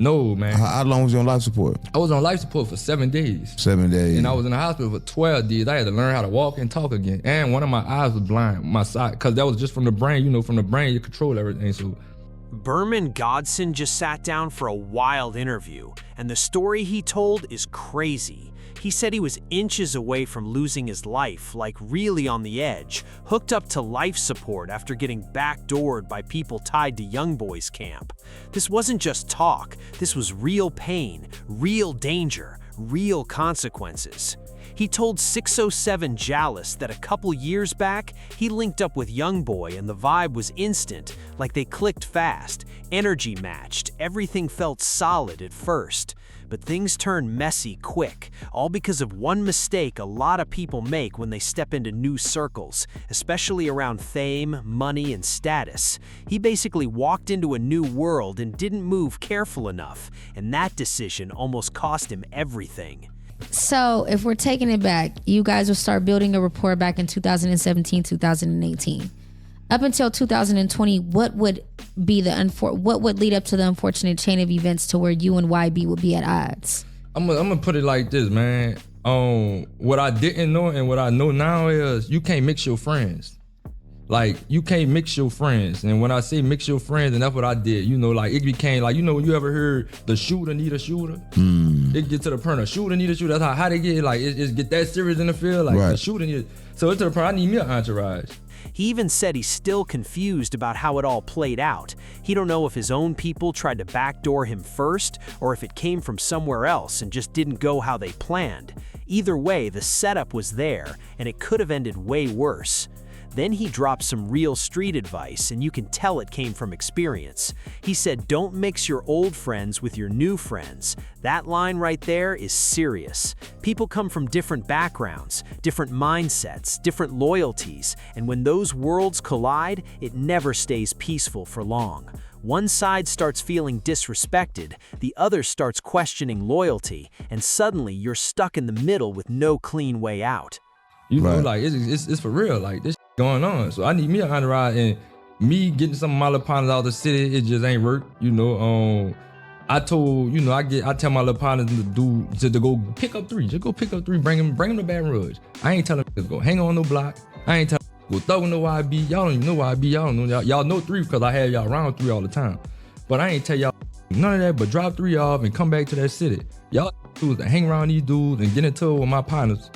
No, man. How long was you on life support? I was on life support for 7 days. 7 days. And I was in the hospital for 12 days. I had to learn how to walk and talk again. And one of my eyes was blind, my side, because that was just from the brain. You know, from the brain, you control everything. So Berman Godson just sat down for a wild interview, and the story he told is crazy. He said he was inches away from losing his life, like really on the edge, hooked up to life support after getting backdoored by people tied to YoungBoy's camp. This wasn't just talk, this was real pain, real danger, real consequences. He told 607 Jalis that a couple years back, he linked up with YoungBoy and the vibe was instant, like they clicked fast, energy matched, everything felt solid at first. But things turned messy quick, all because of one mistake a lot of people make when they step into new circles, especially around fame, money, and status. He basically walked into a new world and didn't move careful enough, and that decision almost cost him everything. So if we're taking it back, you guys will start building a rapport back in 2017, 2018. Up until 2020, what would be what would lead up to the unfortunate chain of events to where you and YB would be at odds? I'm gonna put it like this, man. What I didn't know and what I know now is you can't mix your friends. Like, you can't mix your friends. And when I say mix your friends, and that's what I did, you know, like it became like, you know, you ever heard the shooter need a shooter? It get to the point of shooter need a shooter. That's how they get it. Like, it get that serious in the field. Like, the shooter need. So it's to the point, I need me an entourage. He even said he's still confused about how it all played out. He don't know if his own people tried to backdoor him first, or if it came from somewhere else and just didn't go how they planned. Either way, the setup was there, and it could have ended way worse. Then he dropped some real street advice, and you can tell it came from experience. He said, don't mix your old friends with your new friends. That line right there is serious. People come from different backgrounds, different mindsets, different loyalties, and when those worlds collide, it never stays peaceful for long. One side starts feeling disrespected, the other starts questioning loyalty, and suddenly you're stuck in the middle with no clean way out. You know, like, it's for real, like, this going on. So I need me an entourage, and me getting some of my little partners out of the city, it just ain't work, you know. I told, you know, I tell my little partners to go pick up three. Just go pick up three, bring them to Baton Rouge. I ain't telling them to go hang on no block. I ain't telling them to go throw no YB. Y'all don't even know YB. Y'all don't know. Y'all know three because I have y'all around three all the time. But I ain't tell y'all none of that, but drop three off and come back to that city. Y'all do is to hang around these dudes and get into it with my partners.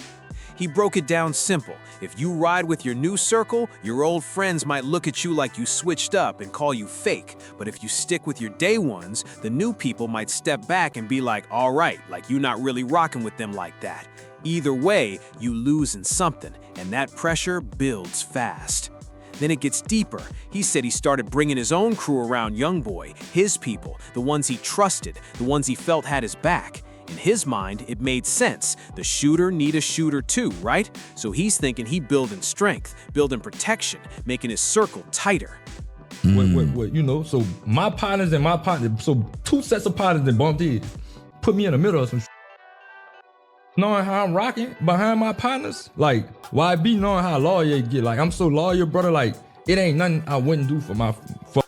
He broke it down simple. If you ride with your new circle, your old friends might look at you like you switched up and call you fake. But if you stick with your day ones, the new people might step back and be like, all right, like you're not really rocking with them like that. Either way, you lose in something, and that pressure builds fast. Then it gets deeper. He said he started bringing his own crew around YoungBoy, his people, the ones he trusted, the ones he felt had his back. In his mind, it made sense. The shooter need a shooter too, right? So he's thinking he building strength, building protection, making his circle tighter. You know, so my partners and my partner, so two sets of partners that bumped in, put me in the middle of some knowing how I'm rocking behind my partners, like YB knowing how loyal you get. Like, I'm so loyal, brother, like it ain't nothing I wouldn't do for my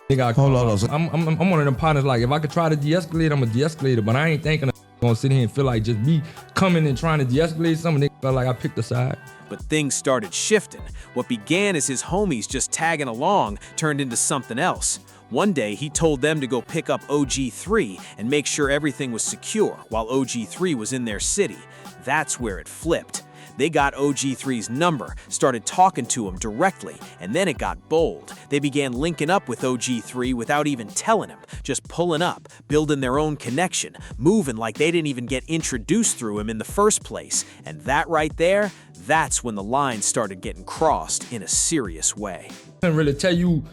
nigga. I'm one of them partners, like if I could try to de-escalate, I'm a de-escalator, but I ain't thinking gonna sit here and feel like just me coming and trying to de-escalate something, they felt like I picked a side. But things started shifting. What began as his homies just tagging along turned into something else. One day, he told them to go pick up OG3 and make sure everything was secure while OG3 was in their city. That's where it flipped. They got OG3's number, started talking to him directly, and then it got bold. They began linking up with OG3 without even telling him, just pulling up, building their own connection, moving like they didn't even get introduced through him in the first place. And that right there, that's when the line started getting crossed in a serious way. I can't really tell you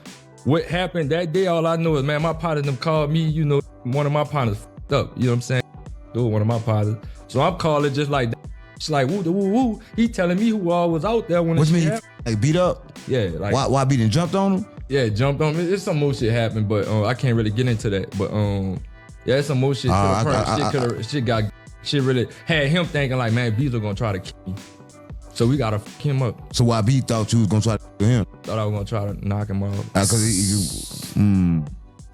what happened that day. All I know is, man, my partners them called me, you know, one of my partners f***ed up, you know what I'm saying? One of my partners. So I'm calling just like that. It's like woo, woo, woo. He telling me who all was out there when it happened. Like beat up? Yeah. Like, why beat and jumped on him? Yeah, jumped on me. It's some more shit happened, but I can't really get into that. But yeah, it's some more shit. Shit really had him thinking like, man, Beezer gonna try to kill me. So we gotta fuck him up. So YB thought you was gonna try to kill him? Thought I was gonna try to knock him off. Cause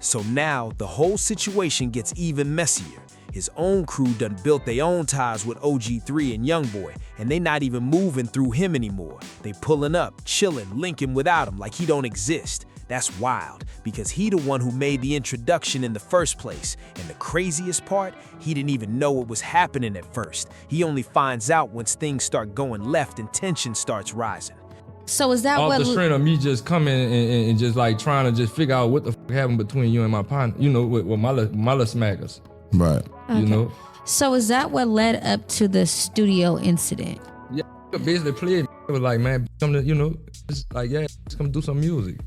So now the whole situation gets even messier. His own crew done built their own ties with OG3 and YoungBoy, and they not even moving through him anymore. They pulling up, chilling, linking without him like he don't exist. That's wild, because he the one who made the introduction in the first place. And the craziest part, he didn't even know what was happening at first. He only finds out once things start going left and tension starts rising. So is that Off what the strength of me just coming and just like trying to just figure out what the fuck happened between you and my partner, you know, with my little smackers. Right. You know? So is that what led up to the studio incident? Yeah, basically played. It was like, man, come to, you know, just like, yeah, just come do some music.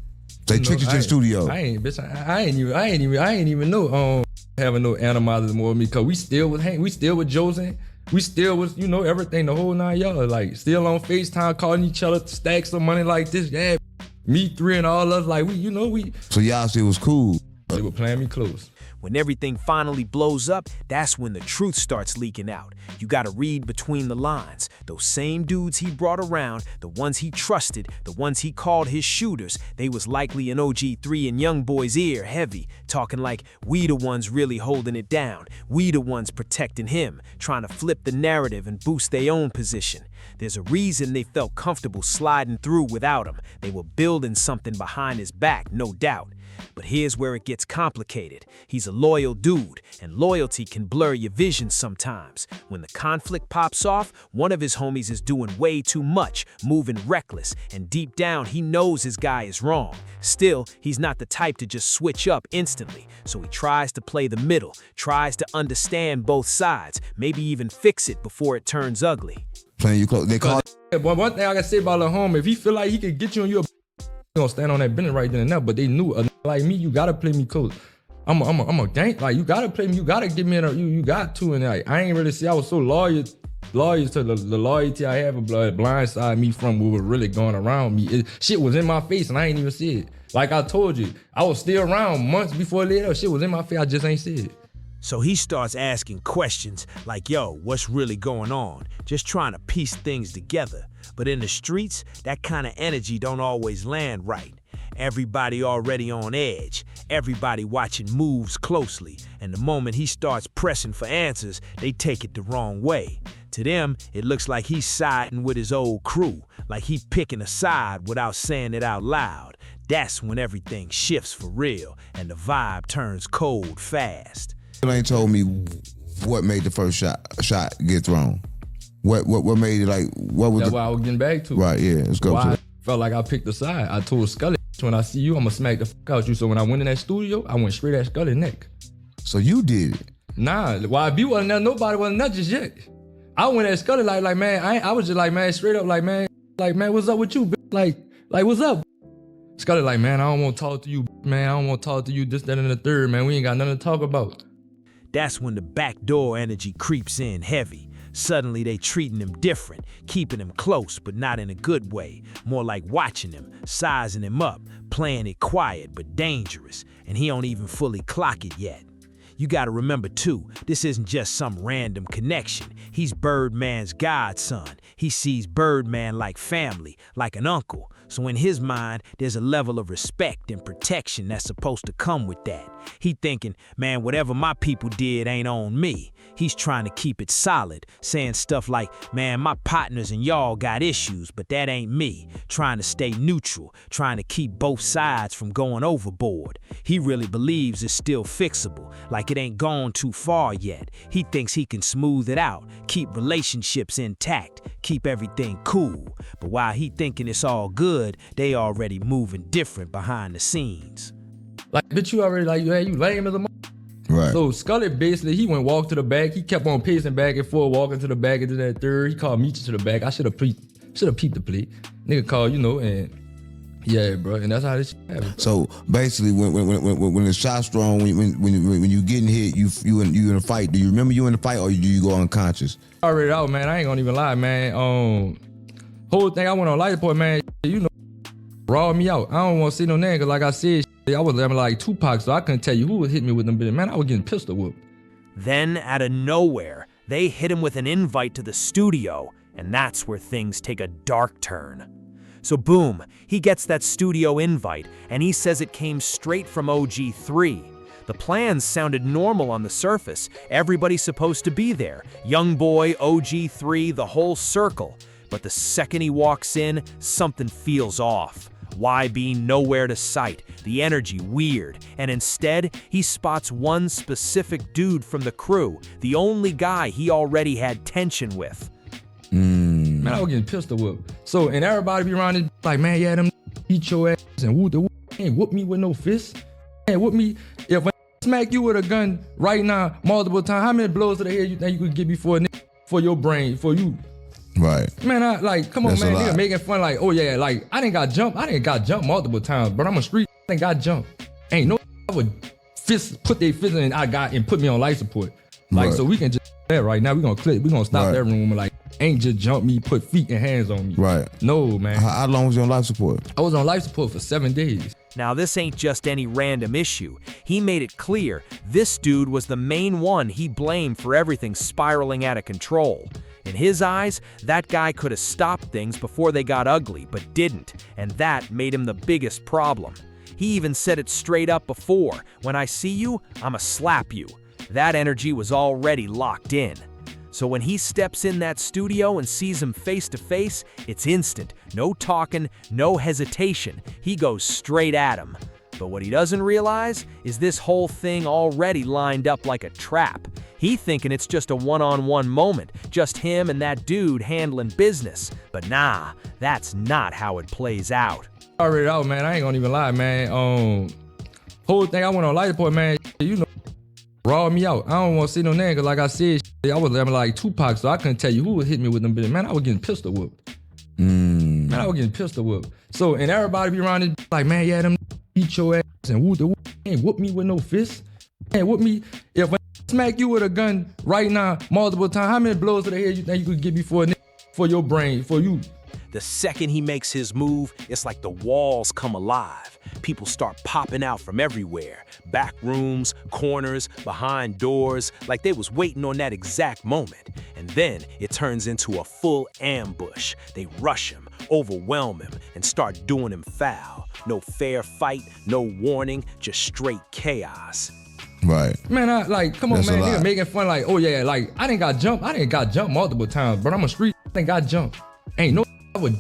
They tricked you to the studio. I ain't even know having no animosity more with me, cause we still was hanging, we still with Josen, we still was, you know, everything, the whole 9 yards, like still on FaceTime calling each other, stacks of money like this, yeah, me 3 and all us, like we. So y'all still was cool. They were playing me close. When everything finally blows up, that's when the truth starts leaking out. You gotta read between the lines. Those same dudes he brought around, the ones he trusted, the ones he called his shooters, they was likely in OG3 and YoungBoy's ear heavy, talking like, we the ones really holding it down. We the ones protecting him, trying to flip the narrative and boost their own position. There's a reason they felt comfortable sliding through without him. They were building something behind his back, no doubt. But here's where it gets complicated. He's a loyal dude, and loyalty can blur your vision sometimes. When the conflict pops off, one of his homies is doing way too much, moving reckless, and deep down he knows his guy is wrong. Still, he's not the type to just switch up instantly, so he tries to play the middle, tries to understand both sides, maybe even fix it before it turns ugly. Playing you close. They call. One thing I can say about the home, if he feel like he could get you on your gonna stand on that business right then and there, but they knew like me, you gotta play me close. I'm a gang, like you gotta play me, you gotta give me you got to, and like I ain't really see, I was so loyal to the loyalty I have, blindside me from what was really going around me. Shit was in my face and I ain't even see it. Like I told you, I was still around months before it lit up. Shit was in my face, I just ain't see it. So he starts asking questions like, yo, what's really going on? Just trying to piece things together. But in the streets, that kind of energy don't always land right. Everybody already on edge. Everybody watching moves closely. And the moment he starts pressing for answers, they take it the wrong way. To them, it looks like he's siding with his old crew, like he picking a side without saying it out loud. That's when everything shifts for real and the vibe turns cold fast. You ain't told me what made the first shot get thrown. What made it like, what was That's what I was getting back to. Right, yeah, let's go. Why I felt like I picked a side. I told Scully, when I see you, I'm gonna smack the fuck out you. So when I went in that studio, I went straight at Scully's neck. So you did it? Nah, YB wasn't there, nobody wasn't there just yet. I went at Scully like man, I was just like, man, straight up like, man, what's up with you, bitch? Like what's up? Scully like, man, I don't wanna talk to you, man, I don't wanna talk to you, this, that, and the third, man, we ain't got nothing to talk about. That's when the backdoor energy creeps in heavy. Suddenly they treating him different, keeping him close, but not in a good way. More like watching him, sizing him up, playing it quiet but dangerous, and he don't even fully clock it yet. You gotta remember too, this isn't just some random connection. He's Birdman's godson. He sees Birdman like family, like an uncle. So in his mind, there's a level of respect and protection that's supposed to come with that. He thinking, man, whatever my people did ain't on me. He's trying to keep it solid, saying stuff like, man, my partners and y'all got issues, but that ain't me. Trying to stay neutral, trying to keep both sides from going overboard. He really believes it's still fixable, like it ain't gone too far yet. He thinks he can smooth it out, keep relationships intact, keep everything cool. But while he thinking it's all good, they already moving different behind the scenes. Like, bitch, you already like, you lame as a Right. So Scully basically, he went walk to the back. He kept on pacing back and forth, walking to the back into that third. He called Meech to the back. I should have peeped the play. Nigga called, and yeah, bro. And that's how this shit happened. So basically, when the shot's thrown, when you getting hit, you in a fight. Do you remember you in the fight, or do you go unconscious? Already out, man. I ain't gonna even lie, man. Whole thing I went on light point, man. Raw me out. I don't want to see no name, cause like I said, I was like Tupac, so I couldn't tell you who was hitting me with them. Man, I was getting pistol whooped. Then, out of nowhere, they hit him with an invite to the studio, and that's where things take a dark turn. So boom, he gets that studio invite, and he says it came straight from OG3. The plans sounded normal on the surface. Everybody's supposed to be there. YoungBoy, OG3, the whole circle. But the second he walks in, something feels off. YB nowhere to sight, the energy weird, and instead, he spots one specific dude from the crew, the only guy he already had tension with. Man, I was getting pistol whipped. So, and everybody be around it like, man, yeah, them eat your ass and whoop the whoop. Ain't whoop me with no fist. Ain't whoop me. If I smack you with a gun right now, multiple times, how many blows to the head you think you could give me for your brain, for you? Right. Man, I like, come on, That's man. a lot. Nigga making fun like, oh yeah, like I didn't got jumped multiple times, but I'm a street. I didn't got jumped. Ain't no I would put their fist in and put me on life support. Like, Right. so we can just right now. We gonna stop Right. that room and like ain't just jump me, put feet and hands on me. Right. No, man. How long was you on life support? I was on life support for 7 days. Now, this ain't just any random issue. He made it clear this dude was the main one he blamed for everything spiraling out of control. In his eyes, that guy could have stopped things before they got ugly, but didn't, and that made him the biggest problem. He even said it straight up before, when I see you, I'ma slap you. That energy was already locked in. So when he steps in that studio and sees him face to face, it's instant. No talking, no hesitation. He goes straight at him. But what he doesn't realize is this whole thing already lined up like a trap. He thinking it's just a one-on-one moment, just him and that dude handling business. But nah, that's not how it plays out. Already out, man. I ain't gonna even lie, man. Whole thing I went on life support, man. You know, raw me out. I don't want to see no name, cause like I said, I was like Tupac, so I couldn't tell you who was hitting me with them bitches. Man, I was getting pistol whipped. Man, I was getting pistol whipped. So, and everybody be around it like, man, yeah, them eat your ass and whoop the whoop. Ain't whoop me with no fist. Ain't whoop me. If I smack you with a gun right now, multiple times, how many blows to the head you think you could give me for your brain, for you? The second he makes his move, it's like the walls come alive. People start popping out from everywhere. Back rooms, corners, behind doors, like they was waiting on that exact moment. And then it turns into a full ambush. They rush him, overwhelm him, and start doing him foul. No fair fight, no warning, just straight chaos. Right. Man, I like, come on, That's a man. lot. Nigga making fun like, oh yeah, like I didn't got jumped multiple times, but I'm a street. I didn't got jumped. Ain't no I would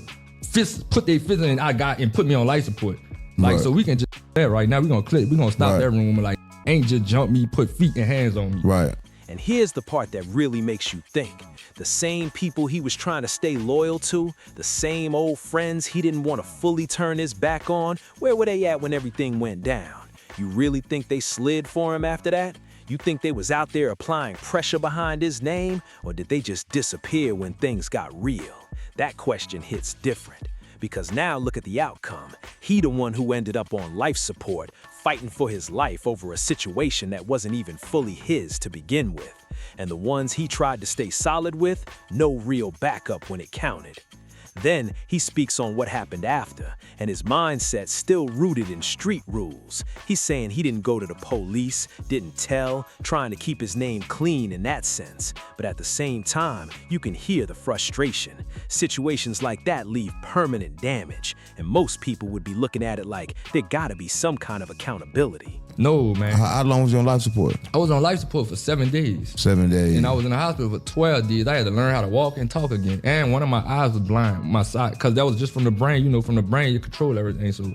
put their fist in and put me on life support. Like, Right. so we can just right now. We gonna stop Right. that room and like ain't just jump me, put feet and hands on me. Right. And here's the part that really makes you think. The same people he was trying to stay loyal to, the same old friends he didn't want to fully turn his back on, where were they at when everything went down? You really think they slid for him after that? You think they was out there applying pressure behind his name, or did they just disappear when things got real? That question hits different, because now look at the outcome. He the one who ended up on life support, fighting for his life over a situation that wasn't even fully his to begin with. And the ones he tried to stay solid with, no real backup when it counted. Then he speaks on what happened after, and his mindset still rooted in street rules. He's saying he didn't go to the police, didn't tell, trying to keep his name clean in that sense. But at the same time, you can hear the frustration. Situations like that leave permanent damage, and most people would be looking at it like there gotta be some kind of accountability. No, man. How long was you on life support? I was on life support for 7 days. 7 days. And I was in the hospital for 12 days. I had to learn how to walk and talk again. And one of my eyes was blind, my side, because that was just from the brain. You know, from the brain, you control everything. So,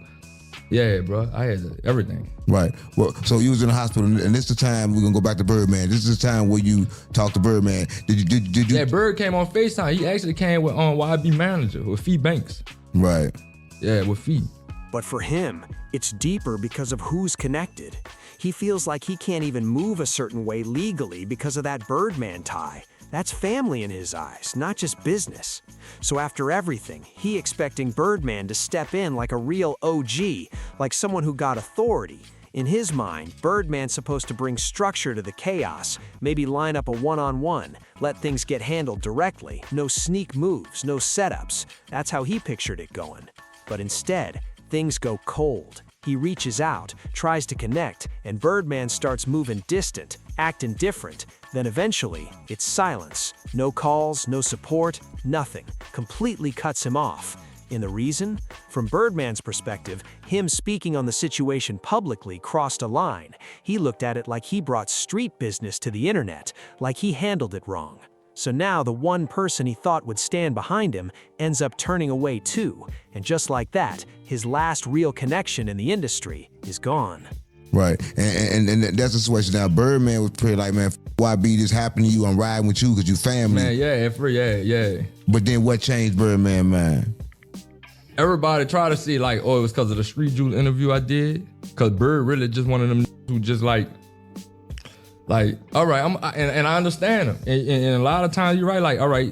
yeah, bro, I had everything. Right. Well, so you was in the hospital, and this is the time we're gonna go back to Birdman. This is the time where you talked to Birdman. Did you? Yeah, Bird came on FaceTime. He actually came with YB manager with Fee Banks. Right. Yeah, with Fee. But for him, it's deeper because of who's connected. He feels like he can't even move a certain way legally because of that Birdman tie. That's family in his eyes, not just business. So after everything, he expecting Birdman to step in like a real OG, like someone who got authority. In his mind, Birdman's supposed to bring structure to the chaos, maybe line up a one-on-one, let things get handled directly, no sneak moves, no setups. That's how he pictured it going. But instead, things go cold. He reaches out, tries to connect, and Birdman starts moving distant, acting different. Then eventually, it's silence. No calls, no support, nothing. Completely cuts him off. And the reason? From Birdman's perspective, him speaking on the situation publicly crossed a line. He looked at it like he brought street business to the internet, like he handled it wrong. So now the one person he thought would stand behind him ends up turning away too. And just like that, his last real connection in the industry is gone. Right, and that's the situation. Now, Birdman was pretty like, man, YB, this happened to you, I'm riding with you because you family. Man, yeah. But then what changed Birdman, man? Everybody try to see like, oh, it was because of the Street Jewel interview I did. Because Bird really just one of them who just like, all right, and I understand him. And a lot of times you're right, like, all right,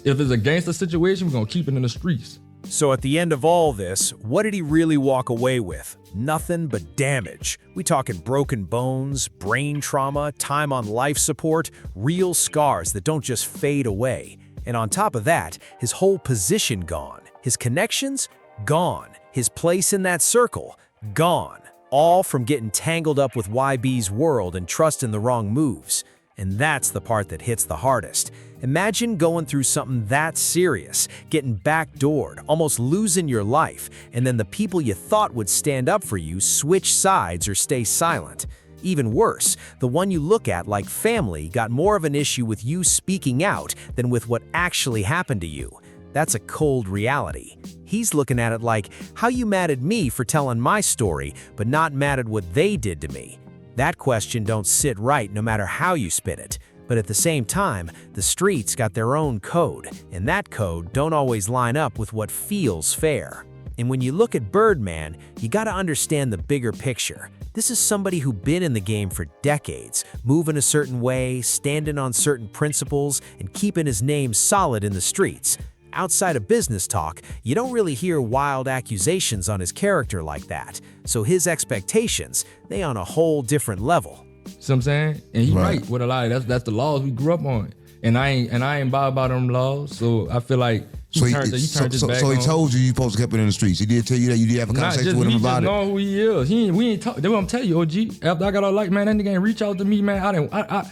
if it's a gangster situation, we're gonna keep it in the streets. So at the end of all this, what did he really walk away with? Nothing but damage. We talking broken bones, brain trauma, time on life support, real scars that don't just fade away. And on top of that, his whole position gone. His connections? Gone. His place in that circle? Gone. All from getting tangled up with YB's world and trusting the wrong moves. And that's the part that hits the hardest. Imagine going through something that serious, getting backdoored, almost losing your life, and then the people you thought would stand up for you switch sides or stay silent. Even worse, the one you look at like family got more of an issue with you speaking out than with what actually happened to you. That's a cold reality. He's looking at it like, how you mad at me for telling my story, but not mad at what they did to me? That question don't sit right no matter how you spin it. But at the same time, the streets got their own code, and that code don't always line up with what feels fair. And when you look at Birdman, you gotta understand the bigger picture. This is somebody who been in the game for decades, moving a certain way, standing on certain principles, and keeping his name solid in the streets. Outside of business talk, you don't really hear wild accusations on his character like that. So his expectations, they on a whole different level. See what I'm saying? And he right with a lot of that's the laws we grew up on. And I ain't bothered by them laws. So I feel like he turned his back So he on. told you supposed to keep it in the streets. He did tell you that you did have a conversation with him about it. Know who he is. We ain't talk. That's what I'm telling you, OG. After I got all like, man, that nigga ain't reach out to me, man.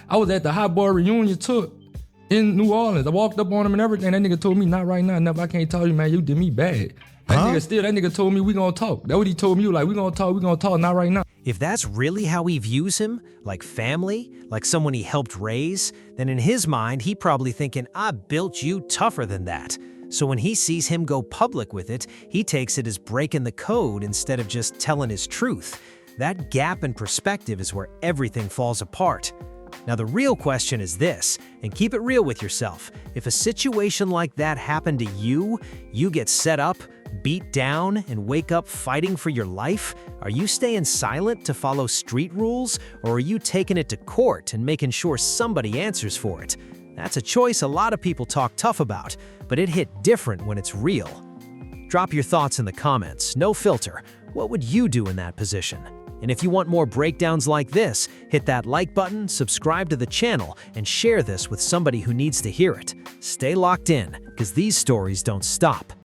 I was at the Hot Boy reunion tour in New Orleans. I walked up on him and everything. That nigga told me, not right now. Never. I can't tell you, man. You did me bad. That nigga told me we gonna talk. That's what he told me. Like, we gonna talk, not right now. If that's really how he views him, like family, like someone he helped raise, then in his mind, he probably thinking, I built you tougher than that. So when he sees him go public with it, he takes it as breaking the code instead of just telling his truth. That gap in perspective is where everything falls apart. Now the real question is this, and keep it real with yourself. If a situation like that happened to you, you get set up, beat down, and wake up fighting for your life? Are you staying silent to follow street rules, or are you taking it to court and making sure somebody answers for it? That's a choice a lot of people talk tough about, but it hit different when it's real. Drop your thoughts in the comments, no filter. What would you do in that position? And if you want more breakdowns like this, hit that like button, subscribe to the channel, and share this with somebody who needs to hear it. Stay locked in, because these stories don't stop.